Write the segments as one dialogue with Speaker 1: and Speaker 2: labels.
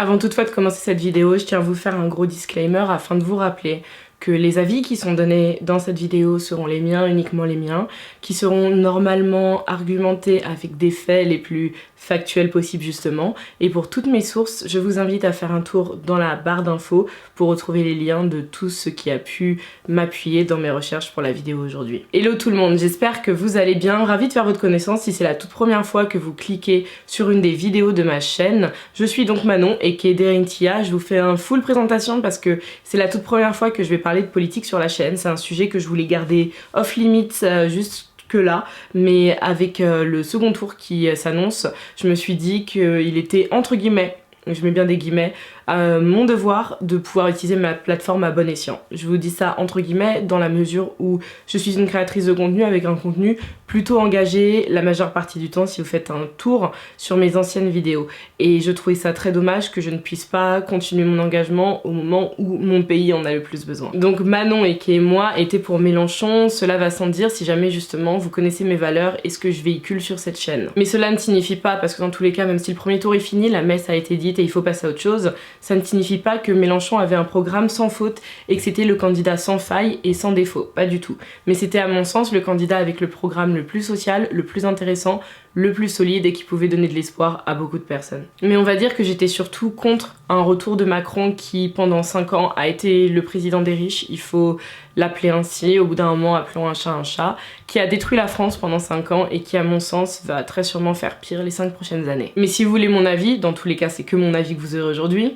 Speaker 1: Avant toutefois de commencer cette vidéo, je tiens à vous faire un gros disclaimer afin de vous rappeler que les avis qui sont donnés dans cette vidéo seront les miens, uniquement les miens, qui seront normalement argumentés avec des faits les plus factuels possibles justement. Et pour toutes mes sources, je vous invite à faire un tour dans la barre d'infos pour retrouver les liens de tout ce qui a pu m'appuyer dans mes recherches pour la vidéo aujourd'hui. Hello tout le monde, j'espère que vous allez bien, ravie de faire votre connaissance si c'est la toute première fois que vous cliquez sur une des vidéos de ma chaîne. Je suis donc Manon aka Derintia, je vous fais un full présentation parce que c'est la toute première fois que je vais parler de politique sur la chaîne, c'est un sujet que je voulais garder off limits juste que là, mais avec le second tour qui s'annonce, je me suis dit qu'il était entre guillemets, je mets bien des guillemets, mon devoir de pouvoir utiliser ma plateforme à bon escient. Je vous dis ça entre guillemets dans la mesure où je suis une créatrice de contenu avec un contenu plutôt engagé la majeure partie du temps si vous faites un tour sur mes anciennes vidéos. Et je trouvais ça très dommage que je ne puisse pas continuer mon engagement au moment où mon pays en a le plus besoin. Donc Manon et moi était pour Mélenchon, cela va sans dire si jamais justement vous connaissez mes valeurs et ce que je véhicule sur cette chaîne. Mais cela ne signifie pas, parce que dans tous les cas, même si le premier tour est fini, la messe a été dite et il faut passer à autre chose, ça ne signifie pas que Mélenchon avait un programme sans faute et que c'était le candidat sans faille et sans défaut, pas du tout. Mais c'était à mon sens le candidat avec le programme le plus social, le plus intéressant, le plus solide et qui pouvait donner de l'espoir à beaucoup de personnes. Mais on va dire que j'étais surtout contre un retour de Macron qui pendant 5 ans a été le président des riches, il faut l'appeler ainsi, au bout d'un moment appelons un chat, qui a détruit la France pendant 5 ans et qui à mon sens va très sûrement faire pire les 5 prochaines années. Mais si vous voulez mon avis, dans tous les cas c'est que mon avis que vous aurez aujourd'hui,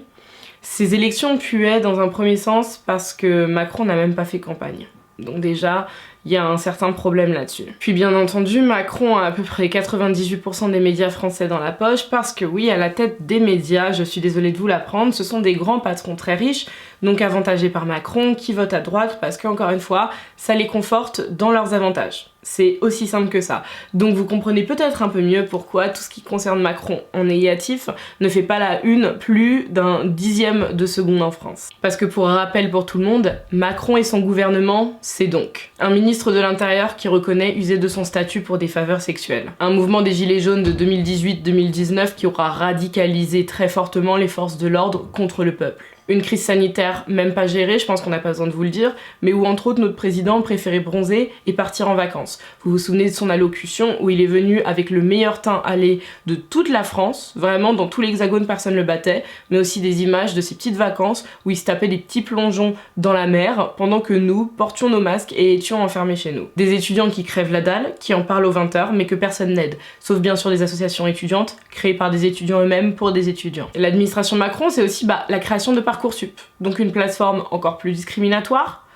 Speaker 1: ces élections puaient dans un premier sens parce que Macron n'a même pas fait campagne. Donc déjà, il y a un certain problème là-dessus. Puis bien entendu, Macron a à peu près 98% des médias français dans la poche parce que oui, à la tête des médias, je suis désolée de vous l'apprendre, ce sont des grands patrons très riches, donc avantagés par Macron, qui votent à droite parce qu'encore une fois, ça les conforte dans leurs avantages. C'est aussi simple que ça. Donc vous comprenez peut-être un peu mieux pourquoi tout ce qui concerne Macron en négatif ne fait pas la une plus d'un dixième de seconde en France. Parce que pour rappel pour tout le monde, Macron et son gouvernement, c'est donc un ministre de l'Intérieur qui reconnaît user de son statut pour des faveurs sexuelles. Un mouvement des Gilets jaunes de 2018-2019 qui aura radicalisé très fortement les forces de l'ordre contre le peuple. Une crise sanitaire même pas gérée, je pense qu'on n'a pas besoin de vous le dire, mais où entre autres notre président préférait bronzer et partir en vacances. Vous vous souvenez de son allocution où il est venu avec le meilleur teint allé de toute la France, vraiment dans tout l'hexagone personne le battait, mais aussi des images de ses petites vacances où il se tapait des petits plongeons dans la mer pendant que nous portions nos masques et étions enfermés chez nous. Des étudiants qui crèvent la dalle, qui en parlent aux 20h mais que personne n'aide, sauf bien sûr des associations étudiantes créées par des étudiants eux-mêmes pour des étudiants. L'administration Macron c'est aussi la création de Parcoursup, donc une plateforme encore plus discriminatoire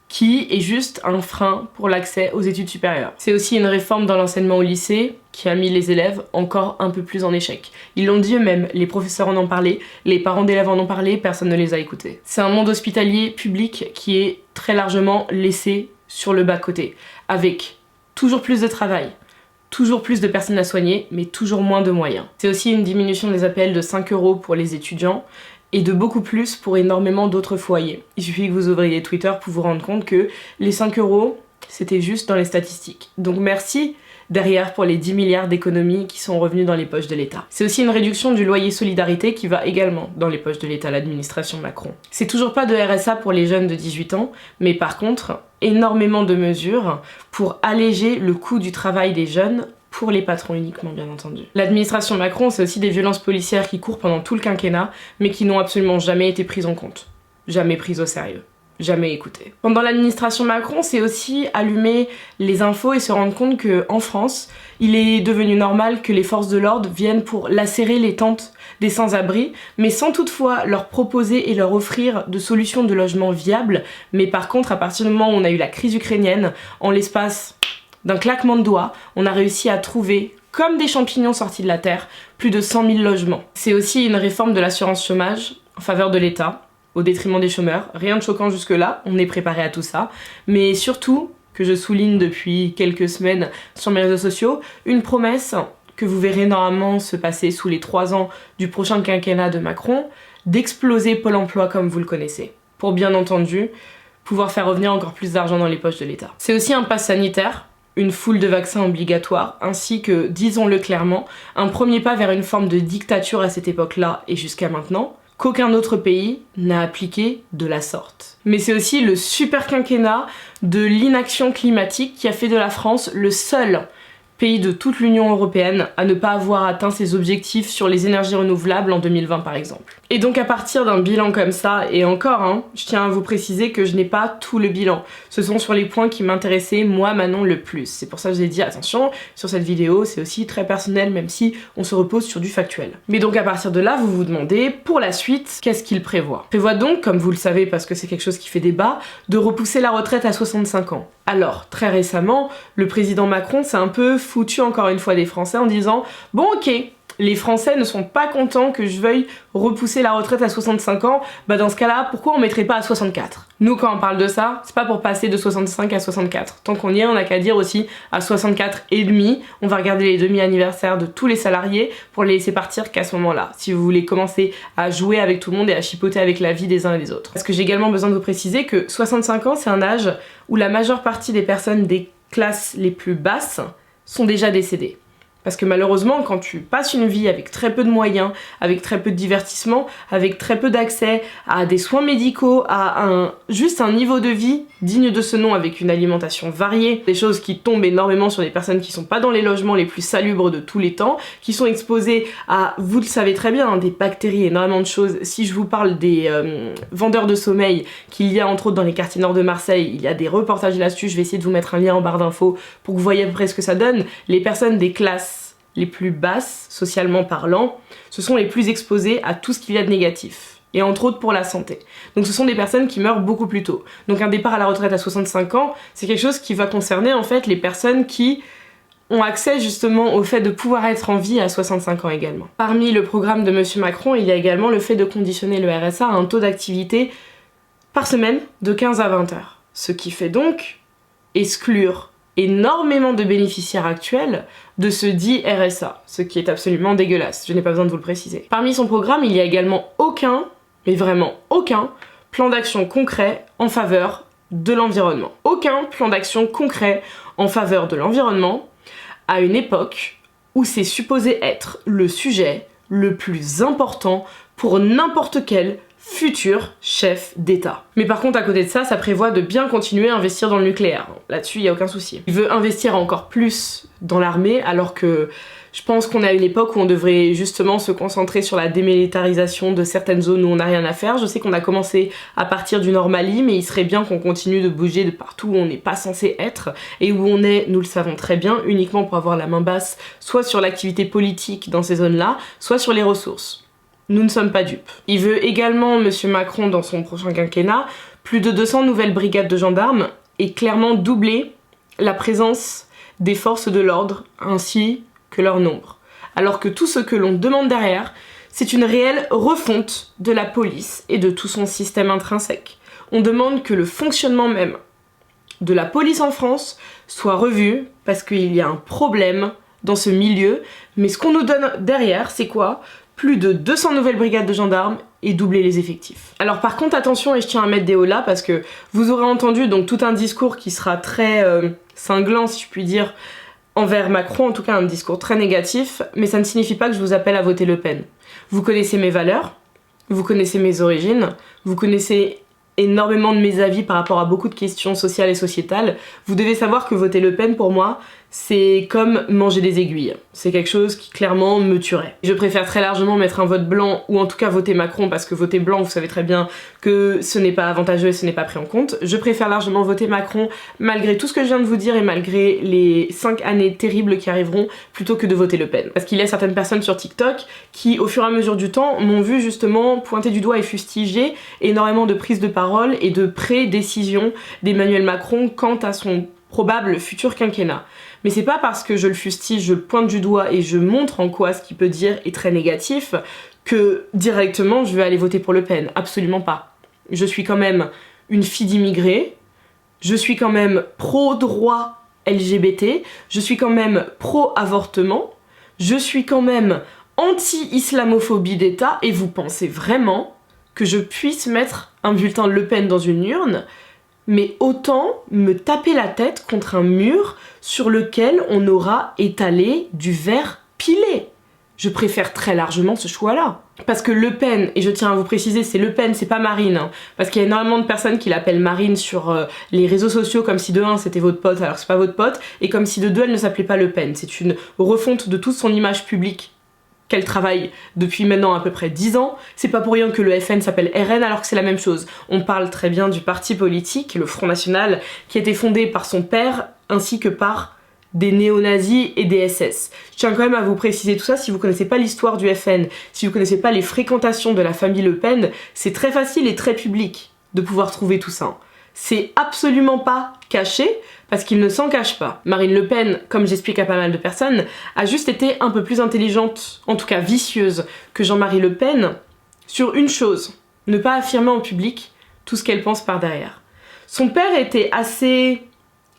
Speaker 1: qui est juste un frein pour l'accès aux études supérieures. C'est aussi une réforme dans l'enseignement au lycée qui a mis les élèves encore un peu plus en échec. Ils l'ont dit eux-mêmes, les professeurs en ont parlé, les parents d'élèves en ont parlé, personne ne les a écoutés. C'est un monde hospitalier public qui est très largement laissé sur le bas-côté, avec toujours plus de travail, toujours plus de personnes à soigner, mais toujours moins de moyens. C'est aussi une diminution des APL de 5 € pour les étudiants, et de beaucoup plus pour énormément d'autres foyers. Il suffit que vous ouvriez Twitter pour vous rendre compte que les 5 €, c'était juste dans les statistiques. Donc merci derrière pour les 10 milliards d'économies qui sont revenus dans les poches de l'État. C'est aussi une réduction du loyer solidarité qui va également dans les poches de l'État, l'administration Macron. C'est toujours pas de RSA pour les jeunes de 18 ans, mais par contre, énormément de mesures pour alléger le coût du travail des jeunes pour les patrons uniquement, bien entendu. L'administration Macron, c'est aussi des violences policières qui courent pendant tout le quinquennat, mais qui n'ont absolument jamais été prises en compte. Jamais prises au sérieux. Jamais écoutées. Pendant l'administration Macron, c'est aussi allumer les infos et se rendre compte qu'en France, il est devenu normal que les forces de l'ordre viennent pour lacérer les tentes des sans-abri, mais sans toutefois leur proposer et leur offrir de solutions de logement viables. Mais par contre, à partir du moment où on a eu la crise ukrainienne, en l'espace d'un claquement de doigts, on a réussi à trouver, comme des champignons sortis de la terre, plus de 100 000 logements. C'est aussi une réforme de l'assurance chômage en faveur de l'État, au détriment des chômeurs. Rien de choquant jusque-là, on est préparé à tout ça. Mais surtout, que je souligne depuis quelques semaines sur mes réseaux sociaux, une promesse que vous verrez normalement se passer sous les 3 ans du prochain quinquennat de Macron, d'exploser Pôle emploi comme vous le connaissez. Pour bien entendu, pouvoir faire revenir encore plus d'argent dans les poches de l'État. C'est aussi un pass sanitaire une foule de vaccins obligatoires, ainsi que, disons-le clairement, un premier pas vers une forme de dictature à cette époque-là et jusqu'à maintenant, qu'aucun autre pays n'a appliqué de la sorte. Mais c'est aussi le super quinquennat de l'inaction climatique qui a fait de la France le seul pays de toute l'Union européenne à ne pas avoir atteint ses objectifs sur les énergies renouvelables en 2020 par exemple. Et donc à partir d'un bilan comme ça, et encore, je tiens à vous préciser que je n'ai pas tout le bilan. Ce sont sur les points qui m'intéressaient moi Manon le plus. C'est pour ça que je vous ai dit attention, sur cette vidéo c'est aussi très personnel même si on se repose sur du factuel. Mais donc à partir de là, vous vous demandez, pour la suite, qu'est-ce qu'il prévoit? Il prévoit donc, comme vous le savez parce que c'est quelque chose qui fait débat, de repousser la retraite à 65 ans. Alors, très récemment, le président Macron s'est un peu foutu encore une fois des Français en disant « Bon ok, les Français ne sont pas contents que je veuille repousser la retraite à 65 ans, bah dans ce cas-là, pourquoi on mettrait pas à 64 ?» Nous, quand on parle de ça, c'est pas pour passer de 65 à 64. Tant qu'on y est, on n'a qu'à dire aussi à 64 et demi. On va regarder les demi-anniversaires de tous les salariés pour les laisser partir qu'à ce moment-là, si vous voulez commencer à jouer avec tout le monde et à chipoter avec la vie des uns et des autres. Parce que j'ai également besoin de vous préciser que 65 ans, c'est un âge où la majeure partie des personnes des classes les plus basses sont déjà décédées. Parce que malheureusement, quand tu passes une vie avec très peu de moyens, avec très peu de divertissement, avec très peu d'accès à des soins médicaux, à juste un niveau de vie digne de ce nom, avec une alimentation variée, des choses qui tombent énormément sur des personnes qui sont pas dans les logements les plus salubres de tous les temps, qui sont exposées à, vous le savez très bien, des bactéries, énormément de choses. Si je vous parle des vendeurs de sommeil qu'il y a entre autres dans les quartiers nord de Marseille, il y a des reportages là-dessus, je vais essayer de vous mettre un lien en barre d'infos pour que vous voyez à peu près ce que ça donne. Les personnes des classes les plus basses, socialement parlant, ce sont les plus exposées à tout ce qu'il y a de négatif. Et entre autres pour la santé. Donc ce sont des personnes qui meurent beaucoup plus tôt. Donc un départ à la retraite à 65 ans, c'est quelque chose qui va concerner en fait les personnes qui ont accès justement au fait de pouvoir être en vie à 65 ans également. Parmi le programme de Monsieur Macron, il y a également le fait de conditionner le RSA à un taux d'activité par semaine de 15 à 20 heures. Ce qui fait donc exclure énormément de bénéficiaires actuels de ce dit RSA, ce qui est absolument dégueulasse, je n'ai pas besoin de vous le préciser. Parmi son programme, il y a également aucun, mais vraiment aucun, plan d'action concret en faveur de l'environnement. Aucun plan d'action concret en faveur de l'environnement à une époque où c'est supposé être le sujet le plus important pour n'importe quel futur chef d'État. Mais par contre, à côté de ça, ça prévoit de bien continuer à investir dans le nucléaire. Là-dessus, il n'y a aucun souci. Il veut investir encore plus dans l'armée, alors que je pense qu'on est à une époque où on devrait justement se concentrer sur la démilitarisation de certaines zones où on n'a rien à faire. Je sais qu'on a commencé à partir du Nord Mali, mais il serait bien qu'on continue de bouger de partout où on n'est pas censé être, et où on est, nous le savons très bien, uniquement pour avoir la main basse, soit sur l'activité politique dans ces zones-là, soit sur les ressources. Nous ne sommes pas dupes. Il veut également, Monsieur Macron, dans son prochain quinquennat, plus de 200 nouvelles brigades de gendarmes et clairement doubler la présence des forces de l'ordre ainsi que leur nombre. Alors que tout ce que l'on demande derrière, c'est une réelle refonte de la police et de tout son système intrinsèque. On demande que le fonctionnement même de la police en France soit revu parce qu'il y a un problème dans ce milieu, mais ce qu'on nous donne derrière, c'est quoi ? Plus de 200 nouvelles brigades de gendarmes et doubler les effectifs. Alors par contre attention, et je tiens à mettre des hauts là parce que vous aurez entendu donc tout un discours qui sera très cinglant si je puis dire envers Macron, en tout cas un discours très négatif, mais ça ne signifie pas que je vous appelle à voter Le Pen. Vous connaissez mes valeurs, vous connaissez mes origines, vous connaissez énormément de mes avis par rapport à beaucoup de questions sociales et sociétales. Vous devez savoir que voter Le Pen pour moi, c'est comme manger des aiguilles. C'est quelque chose qui clairement me tuerait. Je préfère très largement mettre un vote blanc ou en tout cas voter Macron parce que voter blanc, vous savez très bien que ce n'est pas avantageux et ce n'est pas pris en compte. Je préfère largement voter Macron malgré tout ce que je viens de vous dire et malgré les 5 années terribles qui arriveront plutôt que de voter Le Pen. Parce qu'il y a certaines personnes sur TikTok qui au fur et à mesure du temps m'ont vu justement pointer du doigt et fustiger énormément de prises de parole et de pré-décision d'Emmanuel Macron quant à son probable futur quinquennat. Mais c'est pas parce que je le fustige, je le pointe du doigt et je montre en quoi ce qu'il peut dire est très négatif que directement je vais aller voter pour Le Pen. Absolument pas. Je suis quand même une fille d'immigrés, je suis quand même pro-droit LGBT, je suis quand même pro-avortement, je suis quand même anti-islamophobie d'État et vous pensez vraiment que je puisse mettre un bulletin Le Pen dans une urne mais autant me taper la tête contre un mur sur lequel on aura étalé du verre pilé. Je préfère très largement ce choix-là. Parce que Le Pen, et je tiens à vous préciser, c'est Le Pen, c'est pas Marine, hein, parce qu'il y a énormément de personnes qui l'appellent Marine sur les réseaux sociaux comme si de 1 c'était votre pote alors que c'est pas votre pote, et comme si de 2 elle ne s'appelait pas Le Pen. C'est une refonte de toute son image publique qu'elle travaille depuis maintenant à peu près 10 ans. C'est pas pour rien que le FN s'appelle RN alors que c'est la même chose. On parle très bien du parti politique, le Front National, qui a été fondé par son père ainsi que par des néo-nazis et des SS. Je tiens quand même à vous préciser tout ça, si vous connaissez pas l'histoire du FN, si vous connaissez pas les fréquentations de la famille Le Pen, c'est très facile et très public de pouvoir trouver tout ça. C'est absolument pas caché, parce qu'il ne s'en cache pas. Marine Le Pen, comme j'explique à pas mal de personnes, a juste été un peu plus intelligente, en tout cas vicieuse, que Jean-Marie Le Pen, sur une chose, ne pas affirmer en public tout ce qu'elle pense par derrière. Son père était assez...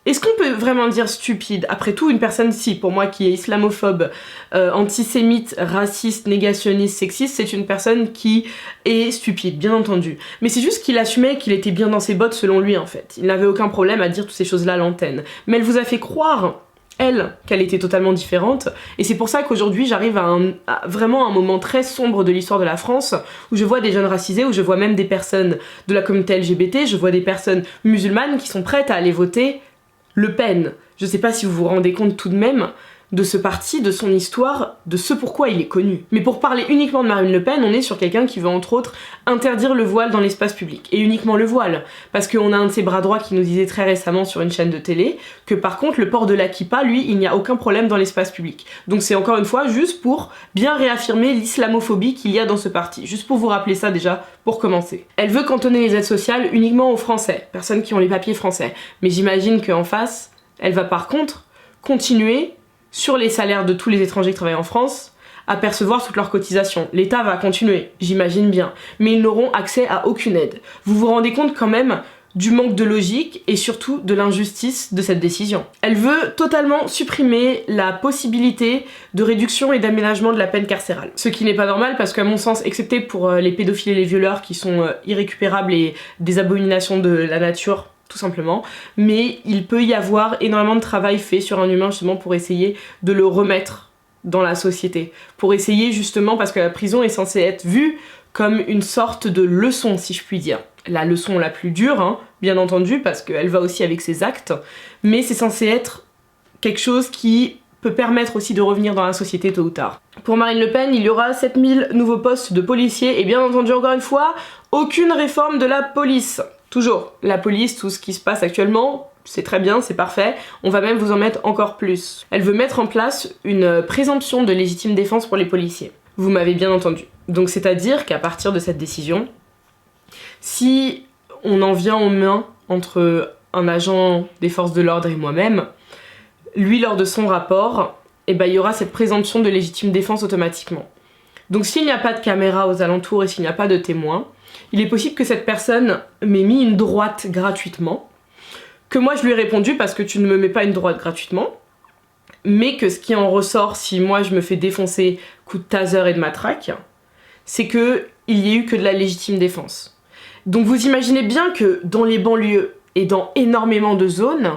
Speaker 1: Est-ce qu'on peut vraiment dire stupide? Après tout, une personne, si, pour moi, qui est islamophobe, antisémite, raciste, négationniste, sexiste, c'est une personne qui est stupide, bien entendu. Mais c'est juste qu'il assumait qu'il était bien dans ses bottes selon lui, en fait. Il n'avait aucun problème à dire toutes ces choses-là à l'antenne. Mais elle vous a fait croire, elle, qu'elle était totalement différente, et c'est pour ça qu'aujourd'hui j'arrive à vraiment un moment très sombre de l'histoire de la France, où je vois des jeunes racisés, où je vois même des personnes de la communauté LGBT, je vois des personnes musulmanes qui sont prêtes à aller voter Le Pen. Je sais pas si vous vous rendez compte tout de même de ce parti, de son histoire, de ce pourquoi il est connu. Mais pour parler uniquement de Marine Le Pen, on est sur quelqu'un qui veut entre autres interdire le voile dans l'espace public. Et uniquement le voile. Parce qu'on a un de ses bras droits qui nous disait très récemment sur une chaîne de télé que par contre le port de la kippa, lui, il n'y a aucun problème dans l'espace public. Donc c'est encore une fois juste pour bien réaffirmer l'islamophobie qu'il y a dans ce parti. Juste pour vous rappeler ça déjà, pour commencer. Elle veut cantonner les aides sociales uniquement aux Français, personnes qui ont les papiers français. Mais j'imagine qu'en face, elle va par contre continuer sur les salaires de tous les étrangers qui travaillent en France, à percevoir toutes leurs cotisations. L'État va continuer, j'imagine bien, mais ils n'auront accès à aucune aide. Vous vous rendez compte quand même du manque de logique et surtout de l'injustice de cette décision. Elle veut totalement supprimer la possibilité de réduction et d'aménagement de la peine carcérale. Ce qui n'est pas normal parce qu'à mon sens, excepté pour les pédophiles et les violeurs qui sont irrécupérables et des abominations de la nature, tout simplement, mais il peut y avoir énormément de travail fait sur un humain justement pour essayer de le remettre dans la société, pour essayer justement, parce que la prison est censée être vue comme une sorte de leçon, si je puis dire. La leçon la plus dure, hein, bien entendu, parce qu'elle va aussi avec ses actes, mais c'est censé être quelque chose qui peut permettre aussi de revenir dans la société tôt ou tard. Pour Marine Le Pen, il y aura 7000 nouveaux postes de policiers, et bien entendu, encore une fois, aucune réforme de la police. Toujours, la police, tout ce qui se passe actuellement, c'est très bien, c'est parfait, on va même vous en mettre encore plus. Elle veut mettre en place une présomption de légitime défense pour les policiers. Vous m'avez bien entendu. Donc c'est-à-dire qu'à partir de cette décision, si on en vient aux mains entre un agent des forces de l'ordre et moi-même, lui lors de son rapport, eh ben, il y aura cette présomption de légitime défense automatiquement. Donc s'il n'y a pas de caméra aux alentours et s'il n'y a pas de témoins, il est possible que cette personne m'ait mis une droite gratuitement, que moi je lui ai répondu parce que tu ne me mets pas une droite gratuitement, mais que ce qui en ressort si moi je me fais défoncer coup de taser et de matraque, c'est que il y ait eu que de la légitime défense. Donc vous imaginez bien que dans les banlieues et dans énormément de zones,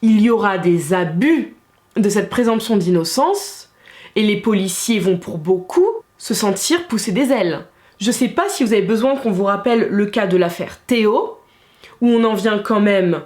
Speaker 1: il y aura des abus de cette présomption d'innocence et les policiers vont pour beaucoup se sentir pousser des ailes. Je sais pas si vous avez besoin qu'on vous rappelle le cas de l'affaire Théo, où on en vient quand même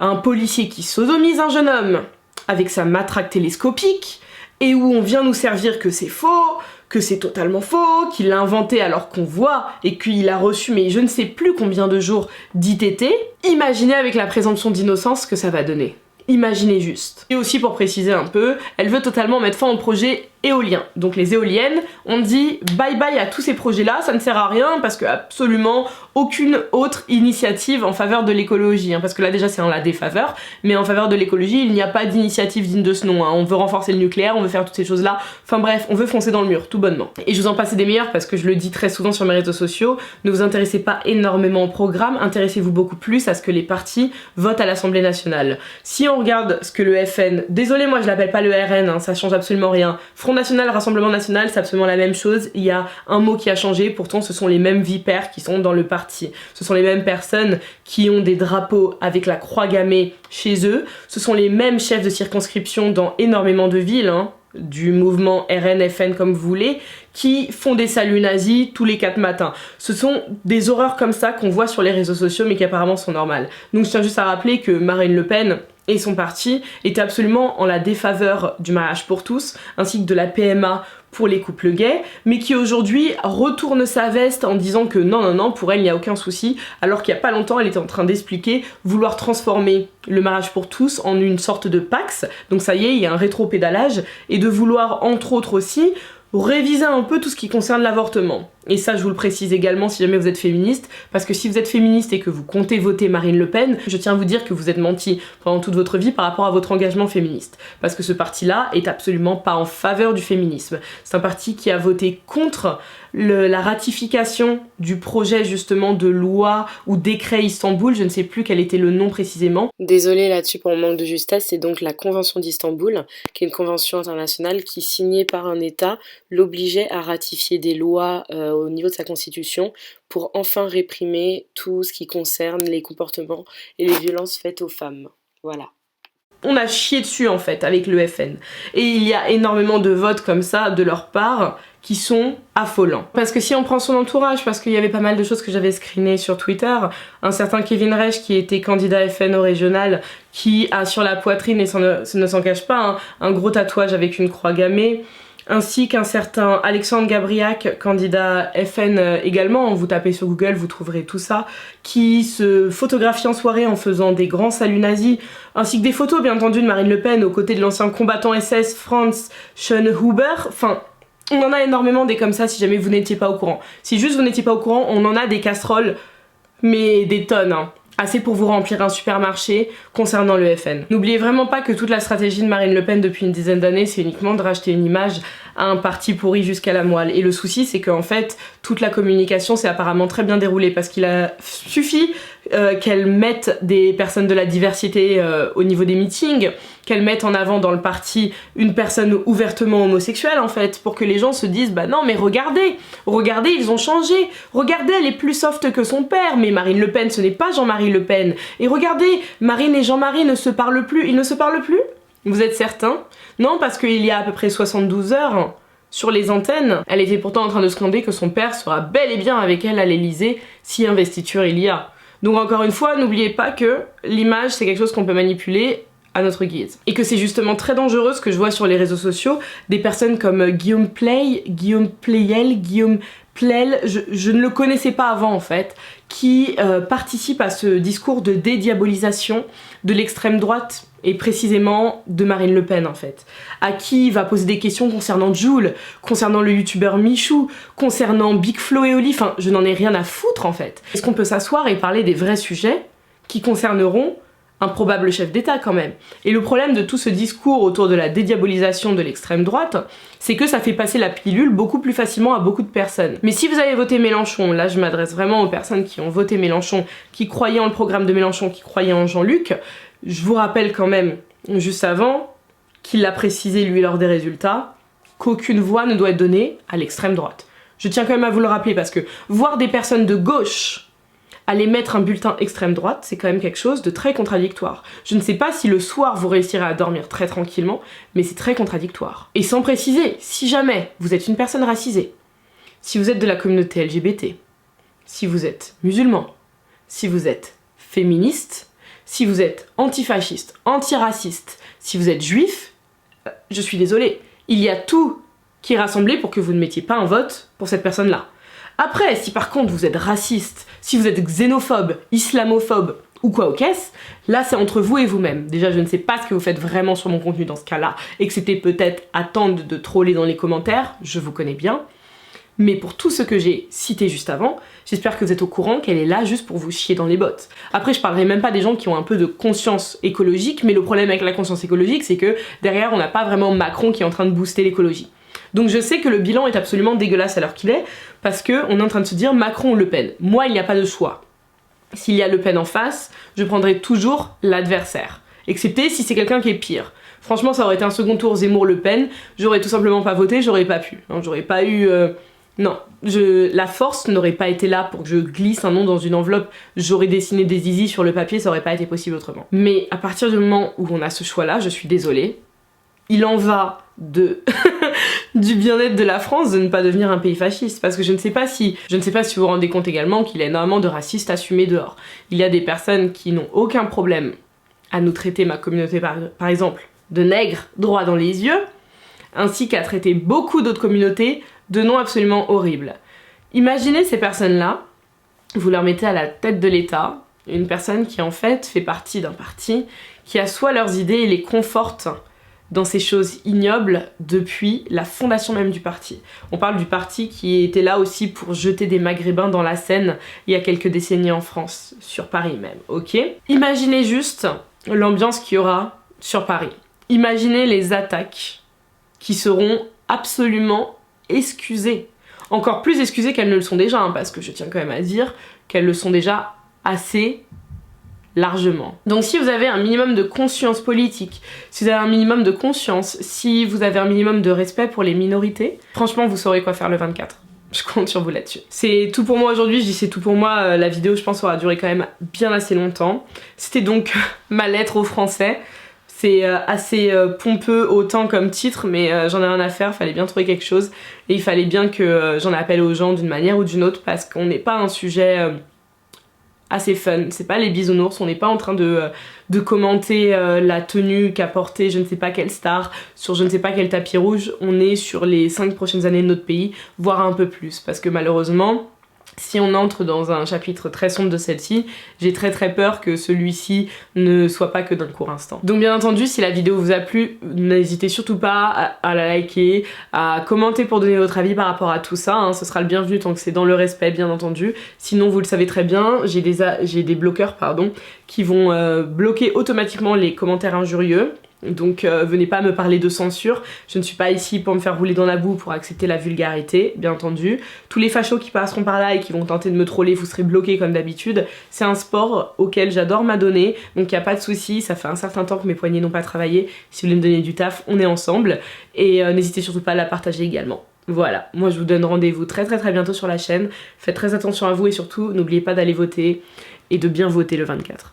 Speaker 1: à un policier qui sodomise un jeune homme avec sa matraque télescopique, et où on vient nous servir que c'est faux, que c'est totalement faux, qu'il l'a inventé alors qu'on voit, et qu'il a reçu mais je ne sais plus combien de jours d'ITT. Imaginez avec la présomption d'innocence ce que ça va donner. Imaginez juste. Et aussi pour préciser un peu, elle veut totalement mettre fin au projet éolien. Donc les éoliennes, on dit bye bye à tous ces projets-là, ça ne sert à rien parce que absolument aucune autre initiative en faveur de l'écologie. Parce que là déjà c'est en la défaveur, mais en faveur de l'écologie, il n'y a pas d'initiative digne de ce nom. On veut renforcer le nucléaire, on veut faire toutes ces choses-là. Enfin bref, on veut foncer dans le mur, tout bonnement. Et je vous en passe des meilleurs parce que je le dis très souvent sur mes réseaux sociaux, ne vous intéressez pas énormément au programme, intéressez-vous beaucoup plus à ce que les partis votent à l'Assemblée nationale. Si on regarde ce que le FN, désolé moi je l'appelle pas le RN, ça change absolument rien, Front National, Rassemblement National, c'est absolument la même chose. Il y a un mot qui a changé, pourtant ce sont les mêmes vipères qui sont dans le parti. Ce sont les mêmes personnes qui ont des drapeaux avec la croix gammée chez eux. Ce sont les mêmes chefs de circonscription dans énormément de villes, hein, du mouvement RN-FN comme vous voulez, qui font des saluts nazis tous les 4 matins. Ce sont des horreurs comme ça qu'on voit sur les réseaux sociaux mais qui apparemment sont normales. Donc je tiens juste à rappeler que Marine Le Pen et son parti étaient absolument en la défaveur du mariage pour tous, ainsi que de la PMA pour les couples gays, mais qui aujourd'hui retourne sa veste en disant que non, pour elle il n'y a aucun souci, alors qu'il n'y a pas longtemps elle était en train d'expliquer vouloir transformer le mariage pour tous en une sorte de Pax, donc ça y est, il y a un rétro-pédalage, et de vouloir entre autres aussi réviser un peu tout ce qui concerne l'avortement. Et ça, je vous le précise également si jamais vous êtes féministe, parce que si vous êtes féministe et que vous comptez voter Marine Le Pen, je tiens à vous dire que vous êtes menti pendant toute votre vie par rapport à votre engagement féministe. Parce que ce parti-là est absolument pas en faveur du féminisme. C'est un parti qui a voté contre la ratification du projet justement de loi ou décret Istanbul, je ne sais plus quel était le nom précisément. Désolée là-dessus pour mon manque de justesse, c'est donc la Convention d'Istanbul, qui est une convention internationale qui, signée par un État, l'obligeait à ratifier des lois au niveau de sa constitution pour enfin réprimer tout ce qui concerne les comportements et les violences faites aux femmes. Voilà. On a chié dessus en fait avec le FN. Et il y a énormément de votes comme ça de leur part qui sont affolants. Parce que si on prend son entourage, parce qu'il y avait pas mal de choses que j'avais screenées sur Twitter, un certain Kevin Reich qui était candidat FN au régional, qui a sur la poitrine, et ça ne s'en cache pas, hein, un gros tatouage avec une croix gammée, ainsi qu'un certain Alexandre Gabriac, candidat FN également, vous tapez sur Google, vous trouverez tout ça, qui se photographie en soirée en faisant des grands saluts nazis, ainsi que des photos bien entendu de Marine Le Pen aux côtés de l'ancien combattant SS Franz Schönhuber, enfin... On en a énormément des comme ça si jamais vous n'étiez pas au courant. Si juste vous n'étiez pas au courant, on en a des casseroles, mais des tonnes, hein. Assez pour vous remplir un supermarché concernant le FN. N'oubliez vraiment pas que toute la stratégie de Marine Le Pen depuis une dizaine d'années, c'est uniquement de racheter une image à un parti pourri jusqu'à la moelle. Et le souci, c'est qu'en fait, toute la communication s'est apparemment très bien déroulée parce qu'il a suffi qu'elle mette des personnes de la diversité au niveau des meetings, qu'elle mette en avant dans le parti une personne ouvertement homosexuelle en fait, pour que les gens se disent bah non mais regardez, ils ont changé, regardez elle est plus soft que son père, mais Marine Le Pen ce n'est pas Jean-Marie Le Pen, et regardez, Marine et Jean-Marie ne se parlent plus, ils ne se parlent plus? Vous êtes certain? Non, parce qu'il y a à peu près 72 heures, sur les antennes, elle était pourtant en train de scander que son père sera bel et bien avec elle à l'Elysée si investiture il y a. Donc encore une fois, n'oubliez pas que l'image c'est quelque chose qu'on peut manipuler à notre guise. Et que c'est justement très dangereux ce que je vois sur les réseaux sociaux, des personnes comme Guillaume Pley, Guillaume Pleyel, Guillaume Plel, je ne le connaissais pas avant en fait, qui participe à ce discours de dédiabolisation de l'extrême droite et précisément de Marine Le Pen en fait, à qui il va poser des questions concernant Jul, concernant le youtubeur Michou, concernant Big Flo et Oli, enfin je n'en ai rien à foutre en fait. Est-ce qu'on peut s'asseoir et parler des vrais sujets qui concerneront un probable chef d'État quand même? Et le problème de tout ce discours autour de la dédiabolisation de l'extrême droite, c'est que ça fait passer la pilule beaucoup plus facilement à beaucoup de personnes. Mais si vous avez voté Mélenchon, là je m'adresse vraiment aux personnes qui ont voté Mélenchon, qui croyaient en le programme de Mélenchon, qui croyaient en Jean-Luc, je vous rappelle quand même, juste avant, qu'il l'a précisé lui lors des résultats, qu'aucune voix ne doit être donnée à l'extrême droite. Je tiens quand même à vous le rappeler parce que voir des personnes de gauche aller mettre un bulletin extrême droite, c'est quand même quelque chose de très contradictoire. Je ne sais pas si le soir vous réussirez à dormir très tranquillement, mais c'est très contradictoire. Et sans préciser, si jamais vous êtes une personne racisée, si vous êtes de la communauté LGBT, si vous êtes musulman, si vous êtes féministe, si vous êtes antifasciste, antiraciste, si vous êtes juif, je suis désolée, il y a tout qui est rassemblé pour que vous ne mettiez pas un vote pour cette personne-là. Après, si par contre vous êtes raciste, si vous êtes xénophobe, islamophobe ou quoi au caisse, là c'est entre vous et vous-même. Déjà je ne sais pas ce que vous faites vraiment sur mon contenu dans ce cas-là, et que c'était peut-être attendre de troller dans les commentaires, je vous connais bien. Mais pour tout ce que j'ai cité juste avant, j'espère que vous êtes au courant qu'elle est là juste pour vous chier dans les bottes. Après je parlerai même pas des gens qui ont un peu de conscience écologique, mais le problème avec la conscience écologique c'est que derrière on n'a pas vraiment Macron qui est en train de booster l'écologie. Donc je sais que le bilan est absolument dégueulasse à l'heure qu'il est, parce qu'on est en train de se dire Macron ou Le Pen. Moi, il n'y a pas de choix. S'il y a Le Pen en face, je prendrai toujours l'adversaire. Excepté si c'est quelqu'un qui est pire. Franchement, ça aurait été un second tour Zemmour-Le Pen, j'aurais tout simplement pas voté, j'aurais pas pu. Non, j'aurais pas eu... Non, la force n'aurait pas été là pour que je glisse un nom dans une enveloppe, j'aurais dessiné des zizi sur le papier, ça aurait pas été possible autrement. Mais à partir du moment où on a ce choix-là, je suis désolée, il en va de du bien-être de la France de ne pas devenir un pays fasciste, parce que je ne sais pas si vous vous rendez compte également qu'il y a énormément de racistes assumés dehors. Il y a des personnes qui n'ont aucun problème à nous traiter, ma communauté par exemple, de nègres droit dans les yeux, ainsi qu'à traiter beaucoup d'autres communautés de noms absolument horribles. Imaginez ces personnes-là, vous leur mettez à la tête de l'État, une personne qui en fait fait partie d'un parti, qui assoit leurs idées et les conforte dans ces choses ignobles depuis la fondation même du parti. On parle du parti qui était là aussi pour jeter des maghrébins dans la Seine il y a quelques décennies en France, sur Paris même, ok? Imaginez juste l'ambiance qu'il y aura sur Paris. Imaginez les attaques qui seront absolument excusées. Encore plus excusées qu'elles ne le sont déjà, hein, parce que je tiens quand même à dire qu'elles le sont déjà assez largement. Donc si vous avez un minimum de conscience politique, si vous avez un minimum de conscience, si vous avez un minimum de respect pour les minorités, franchement vous saurez quoi faire le 24. Je compte sur vous là-dessus. C'est tout pour moi aujourd'hui, je dis c'est tout pour moi, la vidéo je pense aura duré quand même bien assez longtemps. C'était donc ma lettre aux Français. C'est assez pompeux autant comme titre, mais j'en ai rien à faire, fallait bien trouver quelque chose. Et il fallait bien que j'en appelle aux gens d'une manière ou d'une autre, parce qu'on n'est pas un sujet assez fun. C'est pas les bisounours, on n'est pas en train de commenter la tenue qu'a portée je ne sais pas quelle star sur je ne sais pas quel tapis rouge. On est sur les 5 prochaines années de notre pays, voire un peu plus, parce que malheureusement, si on entre dans un chapitre très sombre de celle-ci, j'ai très peur que celui-ci ne soit pas que d'un court instant. Donc bien entendu, si la vidéo vous a plu, n'hésitez surtout pas à la liker, à commenter pour donner votre avis par rapport à tout ça, hein. Ce sera le bienvenu tant que c'est dans le respect bien entendu. Sinon vous le savez très bien, j'ai des bloqueurs qui vont bloquer automatiquement les commentaires injurieux. Donc venez pas me parler de censure, je ne suis pas ici pour me faire rouler dans la boue, pour accepter la vulgarité, bien entendu. Tous les fachos qui passeront par là et qui vont tenter de me troller, vous serez bloqués comme d'habitude. C'est un sport auquel j'adore m'adonner, donc y a pas de souci, ça fait un certain temps que mes poignets n'ont pas travaillé. Si vous voulez me donner du taf, on est ensemble. Et n'hésitez surtout pas à la partager également. Voilà, moi je vous donne rendez-vous très bientôt sur la chaîne. Faites très attention à vous et surtout n'oubliez pas d'aller voter et de bien voter le 24.